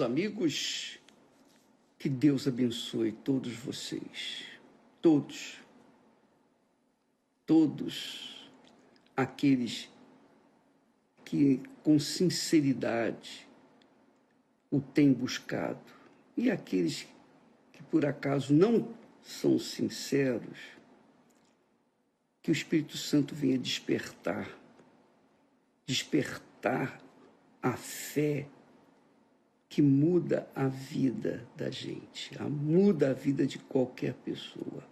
Amigos, que Deus abençoe todos vocês, todos aqueles que com sinceridade o têm buscado e aqueles que por acaso não são sinceros, que o Espírito Santo venha despertar a fé que muda a vida da gente, muda a vida de qualquer pessoa.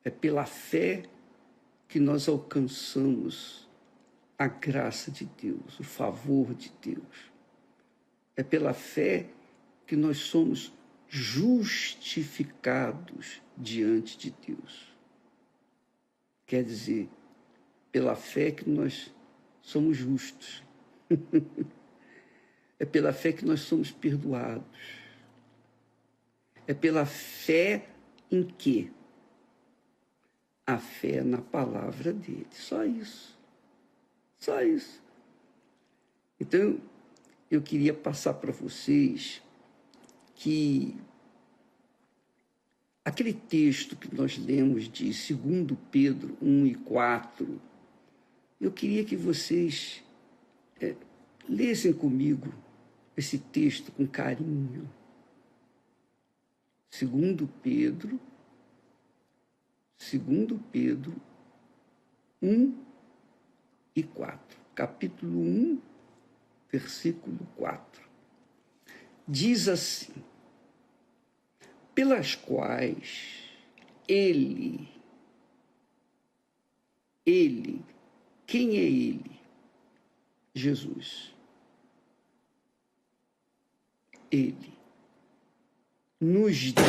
É pela fé que nós alcançamos a graça de Deus, o favor de Deus. É pela fé que nós somos justificados diante de Deus. Quer dizer, pela fé que nós somos justos. É pela fé que nós somos perdoados. É pela fé em quê? A fé na palavra dele. Só isso. Só isso. Então, eu queria passar para vocês que aquele texto que nós lemos de 2 Pedro 1:4, eu queria que vocês lessem comigo esse texto com carinho. 2 Pedro 1:4, capítulo 1, versículo 4. Diz assim: pelas quais ele, quem é ele? Jesus. Ele nos dá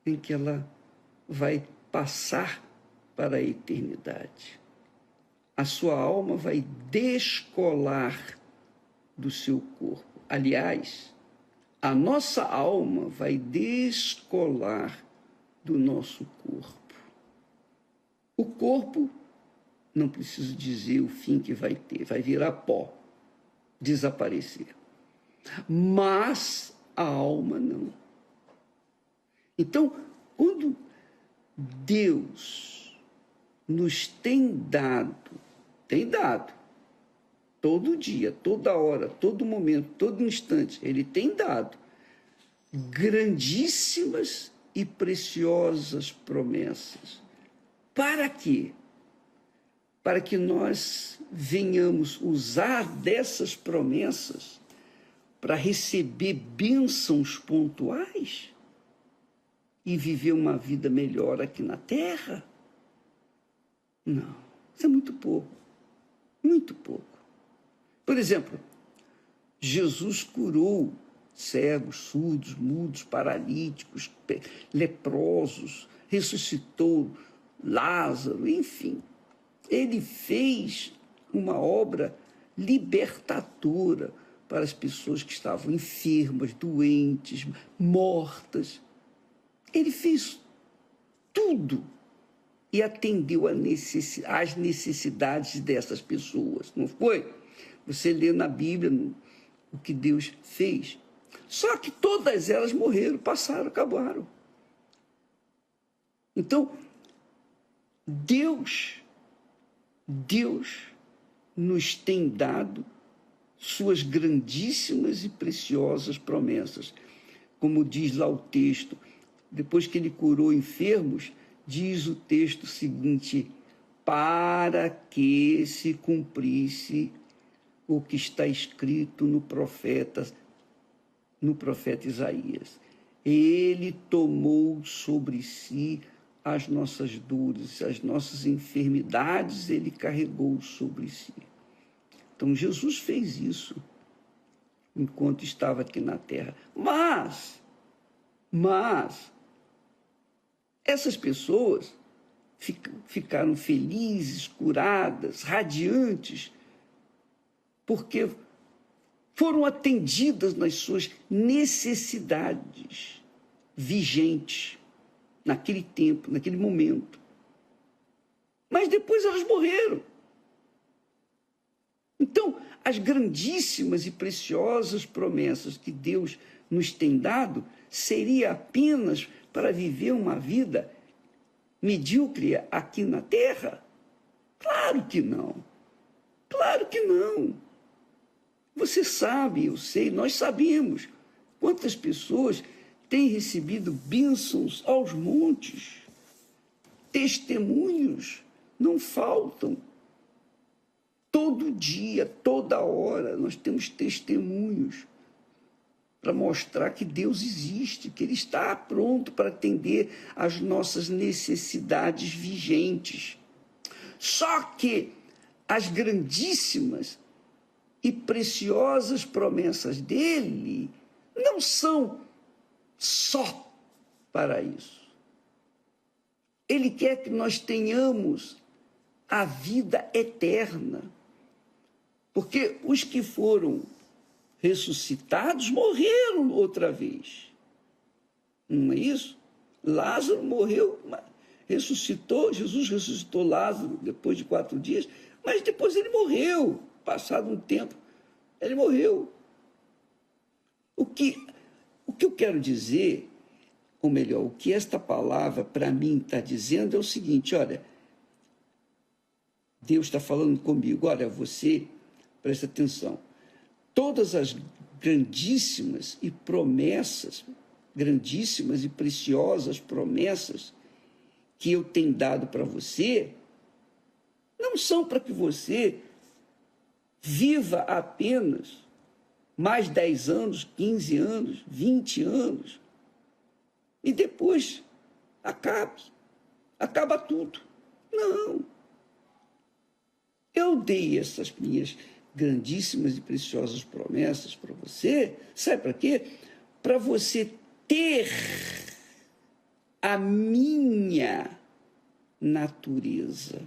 em que ela vai passar para a eternidade. A sua alma vai descolar do seu corpo. Aliás, a nossa alma vai descolar do nosso corpo. O corpo, não preciso dizer o fim que vai ter, vai virar pó, desaparecer. Mas a alma não. Então, quando Deus nos tem dado, todo dia, toda hora, todo momento, todo instante, ele tem dado grandíssimas e preciosas promessas. Para quê? Para que nós venhamos usar dessas promessas para receber bênçãos pontuais e viver uma vida melhor aqui na Terra? Não, isso é muito pouco, muito pouco. Por exemplo, Jesus curou cegos, surdos, mudos, paralíticos, leprosos, ressuscitou Lázaro, enfim. Ele fez uma obra libertadora para as pessoas que estavam enfermas, doentes, mortas. Ele fez tudo e atendeu às necessidades dessas pessoas, não foi? Você lê na Bíblia o que Deus fez. Só que todas elas morreram, passaram, acabaram. Então, Deus nos tem dado suas grandíssimas e preciosas promessas. como diz lá o texto, depois que ele curou enfermos, diz o texto seguinte: para que se cumprisse o que está escrito no profeta Isaías. Ele tomou sobre si as nossas dores, as nossas enfermidades, ele carregou sobre si. Então, Jesus fez isso enquanto estava aqui na terra. Mas, essas pessoas ficaram felizes, curadas, radiantes, porque foram atendidas nas suas necessidades vigentes naquele tempo, naquele momento. Mas depois elas morreram. Então, as grandíssimas e preciosas promessas que Deus nos tem dado seria apenas para viver uma vida medíocre aqui na Terra? Claro que não. Claro que não. Você sabe, eu sei, nós sabemos quantas pessoas têm recebido bênçãos aos montes. Testemunhos não faltam. Todo dia, toda hora, nós temos testemunhos para mostrar que Deus existe, que Ele está pronto para atender às nossas necessidades vigentes. Só que as grandíssimas e preciosas promessas dele não são só para isso. Ele quer que nós tenhamos a vida eterna, porque os que foram ressuscitados morreram outra vez. Não é isso? Lázaro morreu, ressuscitou, Jesus ressuscitou Lázaro depois de 4 dias, mas depois ele morreu. Passado um tempo, ele morreu. O que eu quero dizer, ou melhor, o que esta palavra para mim está dizendo é o seguinte: olha, Deus está falando comigo, olha, você, presta atenção, todas as grandíssimas e preciosas promessas que eu tenho dado para você, não são para que você viva apenas mais 10 anos, 15 anos, 20 anos, e depois acaba tudo. Não. Eu dei essas minhas grandíssimas e preciosas promessas para você, sabe para quê? Para você ter a minha natureza,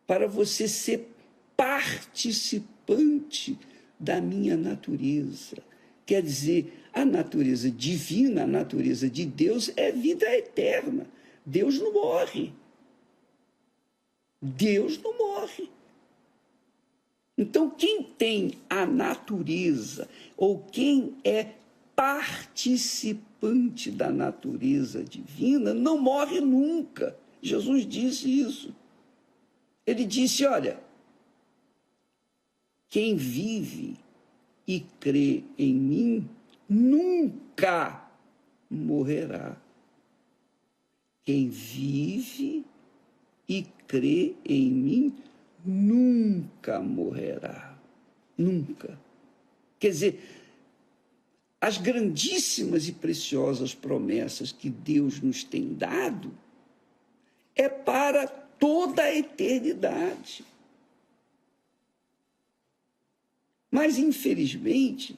para você ser participante da minha natureza. Quer dizer, a natureza divina, a natureza de Deus é vida eterna. Deus não morre. Deus não morre. Então, quem tem a natureza, ou quem é participante da natureza divina, não morre nunca. Jesus disse isso. Ele disse, olha, quem vive e crê em mim nunca morrerá. Quem vive e crê em mim nunca morrerá. Nunca. Quer dizer, as grandíssimas e preciosas promessas que Deus nos tem dado é para toda a eternidade. Mas, infelizmente,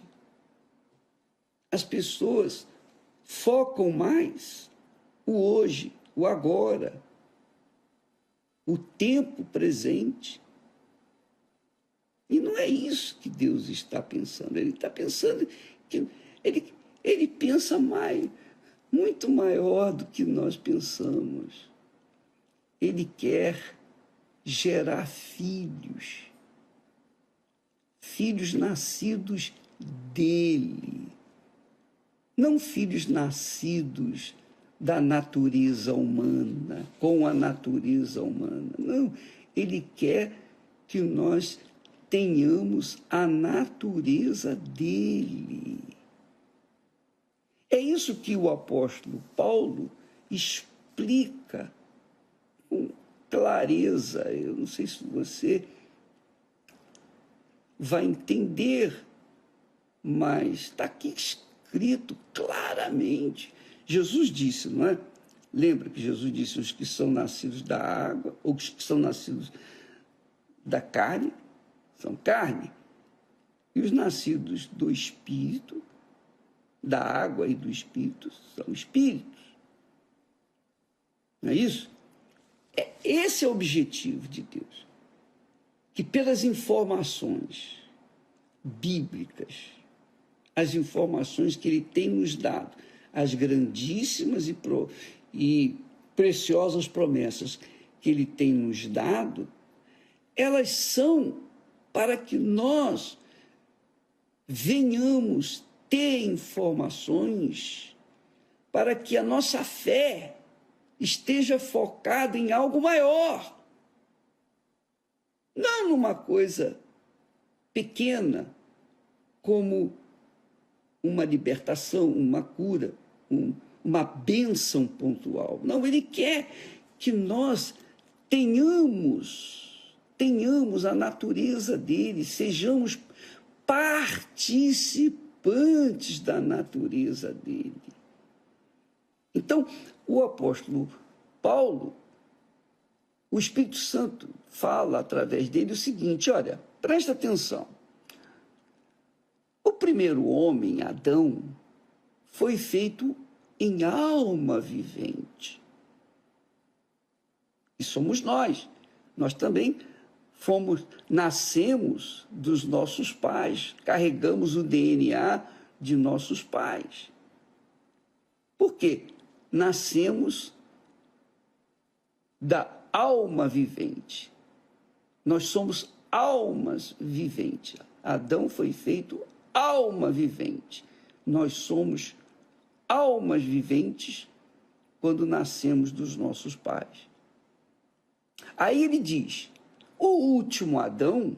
as pessoas focam mais o hoje, o agora, o tempo presente. E não é isso que Deus está pensando. Ele está pensando que ele pensa muito maior do que nós pensamos. Ele quer gerar filhos nascidos dele, não filhos nascidos da natureza humana, com a natureza humana. Não, ele quer que nós tenhamos a natureza dele. É isso que o apóstolo Paulo explica com clareza. Eu não sei se você vai entender, mas está aqui escrito claramente. Jesus disse, não é? Lembra que Jesus disse: os que são nascidos da água, ou os que são nascidos da carne, são carne, e os nascidos do Espírito, da água e do Espírito, são espíritos. Não é isso? Esse é o objetivo de Deus. Que pelas informações bíblicas, as informações que Ele tem nos dado, as grandíssimas e preciosas promessas que Ele tem nos dado, elas são para que nós venhamos ter informações para que a nossa fé esteja focada em algo maior, não numa coisa pequena, como uma libertação, uma cura, uma bênção pontual. Não, Ele quer que nós tenhamos a natureza dele, sejamos participantes da natureza dele. Então, o apóstolo Paulo, o Espírito Santo fala através dele o seguinte: olha, presta atenção. O primeiro homem, Adão, foi feito em alma vivente. E somos nós. Nós também nascemos dos nossos pais, carregamos o DNA de nossos pais. Por quê? Nascemos da alma vivente. Nós somos almas viventes. Adão foi feito alma vivente. Nós somos almas viventes quando nascemos dos nossos pais. Aí ele diz: o último Adão,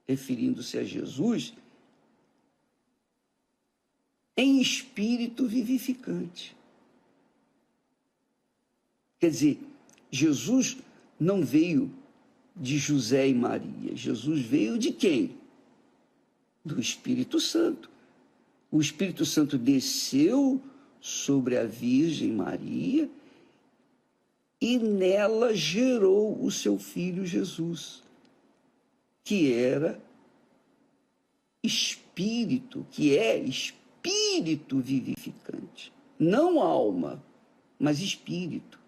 referindo-se a Jesus, em espírito vivificante. Quer dizer, Jesus não veio de José e Maria. Jesus veio de quem? Do Espírito Santo. O Espírito Santo desceu sobre a Virgem Maria e nela gerou o seu filho Jesus, que era espírito, que é espírito vivificante. Não alma, mas espírito.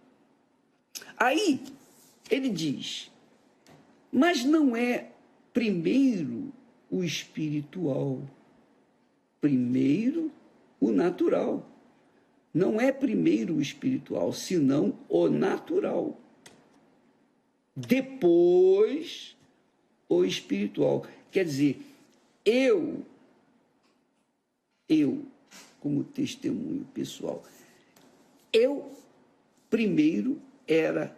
Aí ele diz: mas não é primeiro o espiritual, primeiro o natural. Não é primeiro o espiritual, senão o natural. Depois, o espiritual. Quer dizer, eu, como testemunho pessoal, eu primeiro era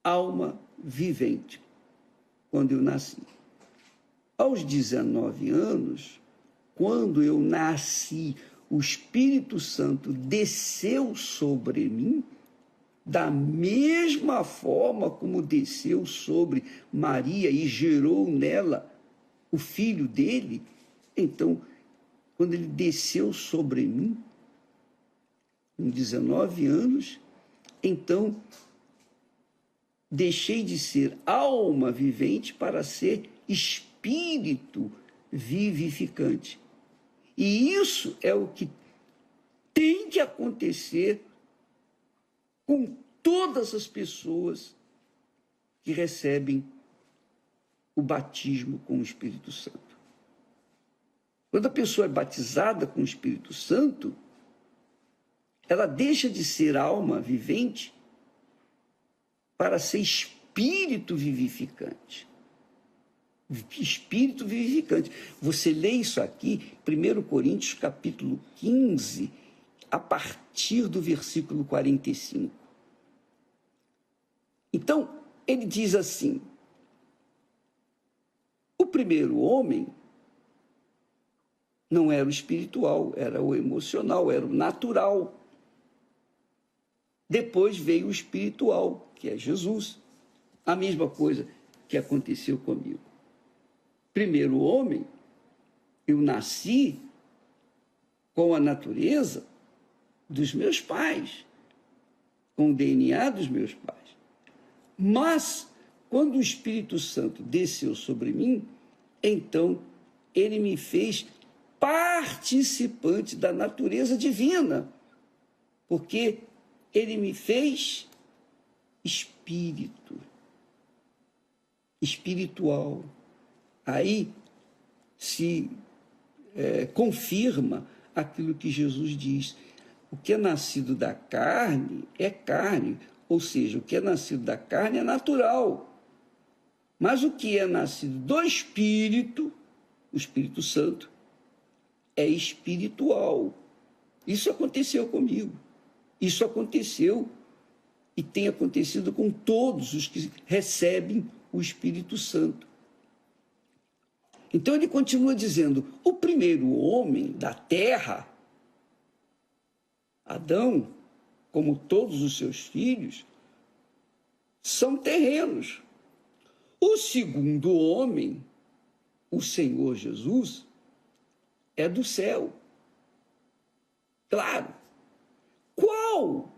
alma vivente quando eu nasci. Aos 19 anos, quando eu nasci, o Espírito Santo desceu sobre mim, da mesma forma como desceu sobre Maria e gerou nela o filho dele. Então, quando ele desceu sobre mim, com 19 anos, então deixei de ser alma vivente para ser espírito vivificante. E isso é o que tem que acontecer com todas as pessoas que recebem o batismo com o Espírito Santo. Quando a pessoa é batizada com o Espírito Santo, ela deixa de ser alma vivente para ser espírito vivificante. Espírito vivificante. Você lê isso aqui, 1 Coríntios capítulo 15, a partir do versículo 45. Então, ele diz assim: o primeiro homem Não era o espiritual, era o emocional, era o natural. Depois veio o espiritual, que é Jesus. A mesma coisa que aconteceu comigo. Primeiro homem, eu nasci com a natureza dos meus pais, com o DNA dos meus pais. Mas, quando o Espírito Santo desceu sobre mim, então ele me fez participante da natureza divina, porque ele me fez espírito, espiritual. Aí se confirma aquilo que Jesus diz: o que é nascido da carne é carne, ou seja, o que é nascido da carne é natural. Mas o que é nascido do Espírito, o Espírito Santo, é espiritual. Isso aconteceu comigo. Isso aconteceu e tem acontecido com todos os que recebem o Espírito Santo. Então ele continua dizendo: o primeiro homem da terra, Adão, como todos os seus filhos, são terrenos. O segundo homem, o Senhor Jesus, é do céu. Claro. Qual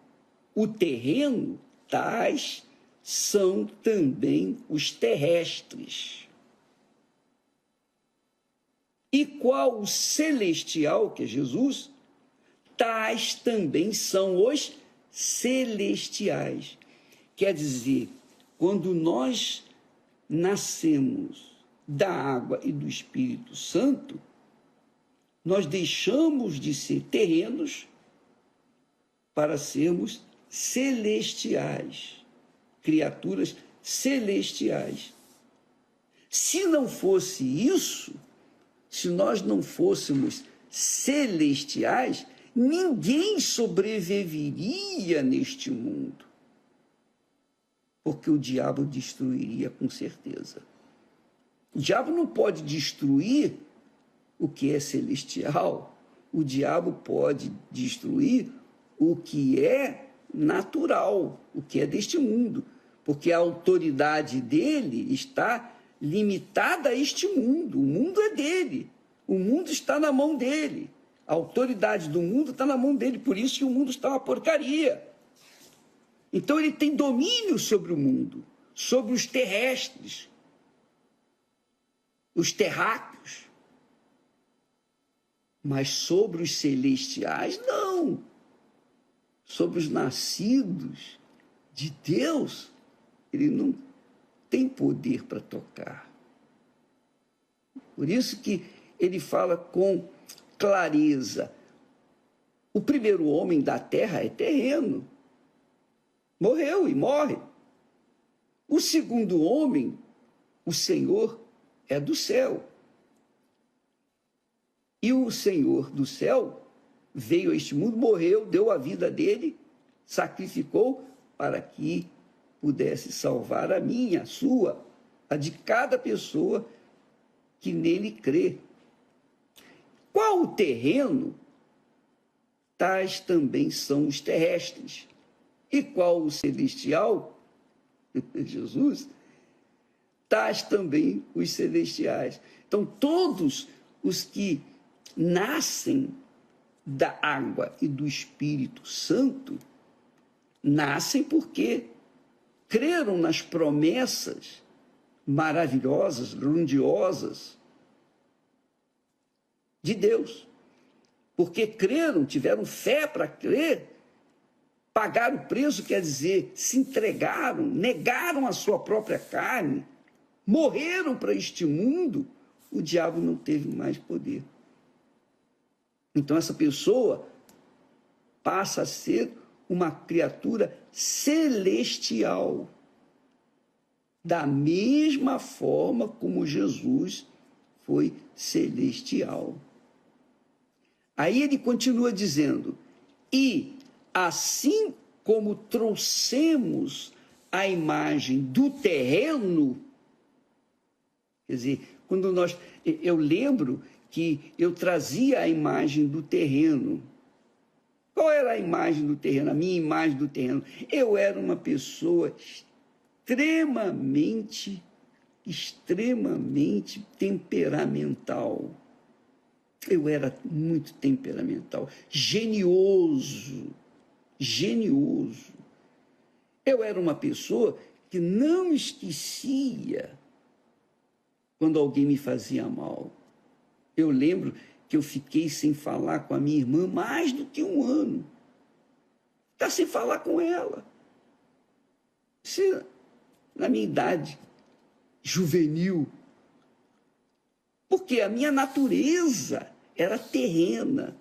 o terreno? Tais são também os terrestres. E qual o celestial, que é Jesus? Tais também são os celestiais. Quer dizer, quando nós nascemos da água e do Espírito Santo, nós deixamos de ser terrenos para sermos celestiais, criaturas celestiais. Se não fosse isso, se nós não fôssemos celestiais, ninguém sobreviveria neste mundo, porque o diabo destruiria com certeza. O diabo não pode destruir o que é celestial, o diabo pode destruir o que é natural, o que é deste mundo, porque a autoridade dele está limitada a este mundo. O mundo é dele, o mundo está na mão dele, a autoridade do mundo está na mão dele, por isso que o mundo está uma porcaria. Então ele tem domínio sobre o mundo, sobre os terrestres, os terráqueos, mas sobre os celestiais, não. Sobre os nascidos de Deus, ele não tem poder para tocar. Por isso que ele fala com clareza: o primeiro homem da terra é terreno, morreu e morre. O segundo homem, o Senhor, é do céu. E o Senhor do céu veio a este mundo, morreu, deu a vida dele, sacrificou para que pudesse salvar a minha, a sua, a de cada pessoa que nele crê. Qual o terreno? Tais também são os terrestres. E qual o celestial? Jesus. Tais também os celestiais. Então, todos os que nascem da água e do Espírito Santo nascem porque creram nas promessas maravilhosas, grandiosas de Deus. Porque creram, tiveram fé para crer, pagaram o preço, quer dizer, se entregaram, negaram a sua própria carne, morreram para este mundo, o diabo não teve mais poder. Então essa pessoa passa a ser uma criatura celestial, da mesma forma como Jesus foi celestial. Aí ele continua dizendo: e assim como trouxemos a imagem do terreno, quer dizer, quando eu lembro que eu trazia a imagem do terreno. Qual era a imagem do terreno? A minha imagem do terreno. Eu era uma pessoa extremamente temperamental. Eu era muito temperamental, genioso. Eu era uma pessoa que não esquecia quando alguém me fazia mal. Eu lembro que eu fiquei sem falar com a minha irmã mais do que 1 ano. Ficar sem falar com ela. Isso na minha idade juvenil. Porque a minha natureza era terrena.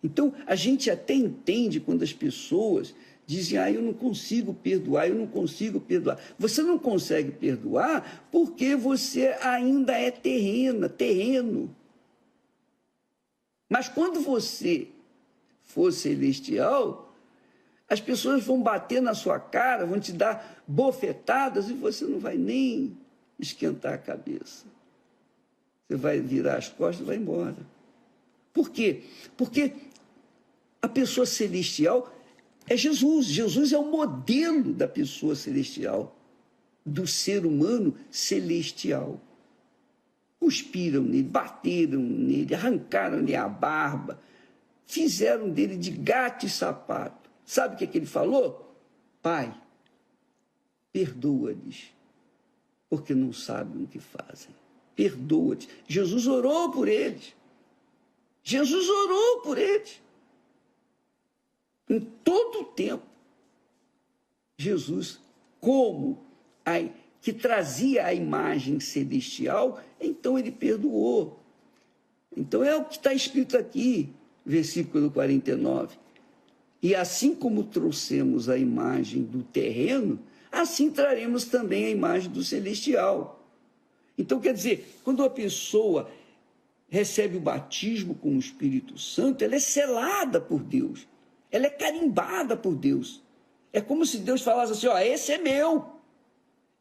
Então, a gente até entende quando as pessoas dizem, eu não consigo perdoar, eu não consigo perdoar. Você não consegue perdoar porque você ainda é terreno. Mas quando você for celestial, as pessoas vão bater na sua cara, vão te dar bofetadas e você não vai nem esquentar a cabeça. Você vai virar as costas e vai embora. Por quê? Porque a pessoa celestial é Jesus. Jesus é o modelo da pessoa celestial, do ser humano celestial. Cuspiram nele, bateram nele, arrancaram-lhe a barba, fizeram dele de gato e sapato. Sabe o que ele falou? Pai, perdoa-lhes, porque não sabem o que fazem. Perdoa-lhes. Jesus orou por eles. Em todo o tempo, Jesus, que trazia a imagem celestial, então ele perdoou. Então é o que está escrito aqui, versículo 49. E assim como trouxemos a imagem do terreno, assim traremos também a imagem do celestial. Então, quer dizer, quando a pessoa recebe o batismo com o Espírito Santo, ela é selada por Deus, ela é carimbada por Deus. É como se Deus falasse assim, esse é meu,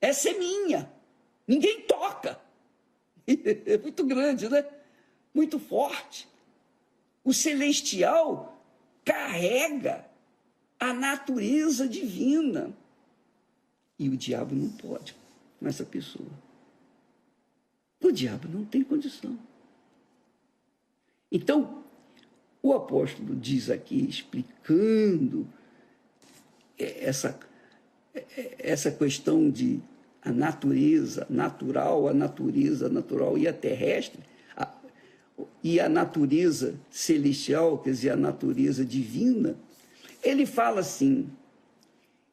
essa é minha, ninguém toca. É muito grande, né? Muito forte. O celestial carrega a natureza divina. E o diabo não pode com essa pessoa. O diabo não tem condição. Então, o apóstolo diz aqui, explicando essa questão de a natureza natural e a terrestre, e a natureza celestial, quer dizer, a natureza divina. Ele fala assim,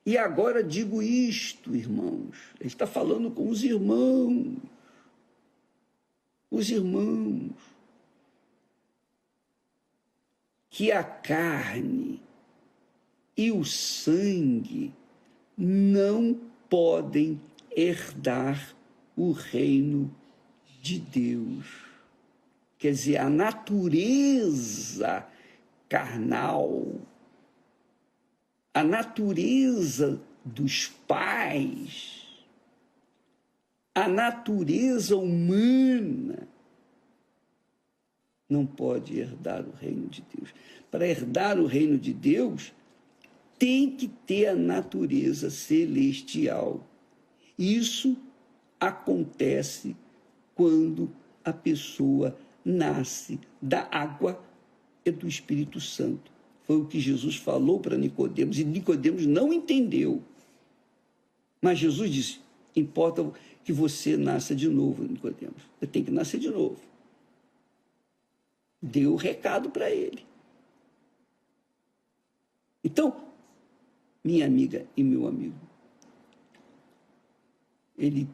e agora digo isto, irmãos. Ele está falando com os irmãos. Que a carne e o sangue não podem herdar o reino de Deus. Quer dizer, a natureza carnal, a natureza dos pais, a natureza humana não pode herdar o reino de Deus. Para herdar o reino de Deus, tem que ter a natureza celestial. Isso acontece quando a pessoa nasce da água e do Espírito Santo. Foi o que Jesus falou para Nicodemos, e Nicodemos não entendeu. Mas Jesus disse, importa que você nasça de novo, Nicodemos. Você tem que nascer de novo. Deu o recado para ele. Então, minha amiga e meu amigo, ele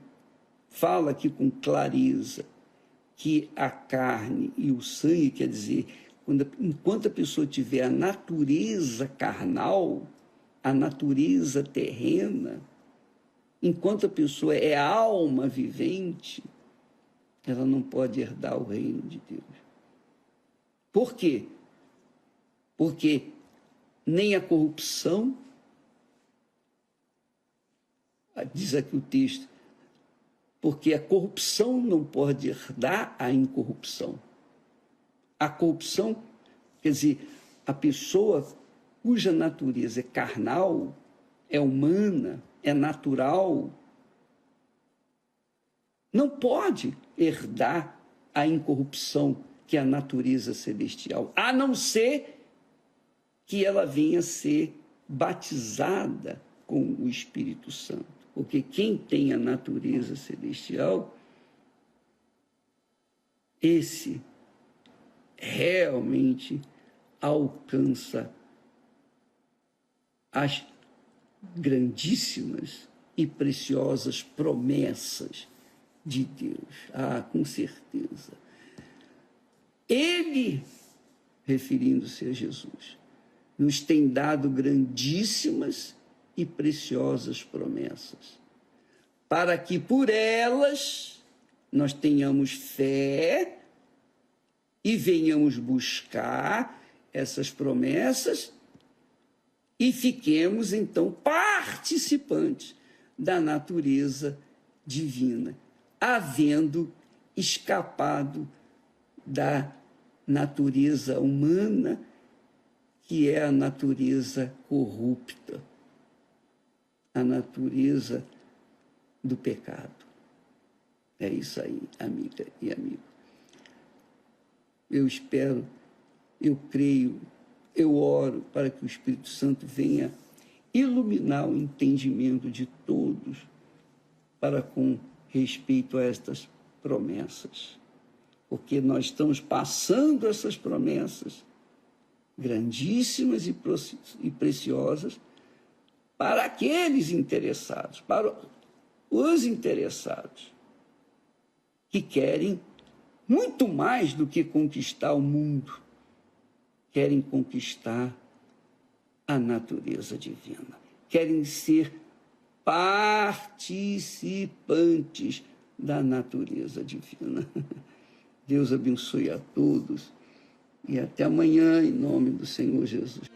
fala aqui com clareza que a carne e o sangue, quer dizer, enquanto a pessoa tiver a natureza carnal, a natureza terrena, enquanto a pessoa é alma vivente, ela não pode herdar o reino de Deus. Por quê? Porque nem a corrupção, diz aqui o texto, porque a corrupção não pode herdar a incorrupção. A corrupção, quer dizer, a pessoa cuja natureza é carnal, é humana, é natural, não pode herdar a incorrupção que é a natureza celestial, a não ser que ela venha a ser batizada com o Espírito Santo. Porque quem tem a natureza celestial, esse realmente alcança as grandíssimas e preciosas promessas de Deus. Ah, com certeza. Ele, referindo-se a Jesus, nos tem dado grandíssimas e preciosas promessas, para que por elas nós tenhamos fé e venhamos buscar essas promessas e fiquemos, então, participantes da natureza divina, havendo escapado da natureza humana, que é a natureza corrupta, a natureza do pecado. É isso aí, amiga e amigo. Eu espero, eu creio, eu oro para que o Espírito Santo venha iluminar o entendimento de todos para com respeito a estas promessas. Porque nós estamos passando essas promessas grandíssimas e preciosas para aqueles interessados, para os interessados, que querem muito mais do que conquistar o mundo, querem conquistar a natureza divina, querem ser participantes da natureza divina. Deus abençoe a todos e até amanhã, em nome do Senhor Jesus.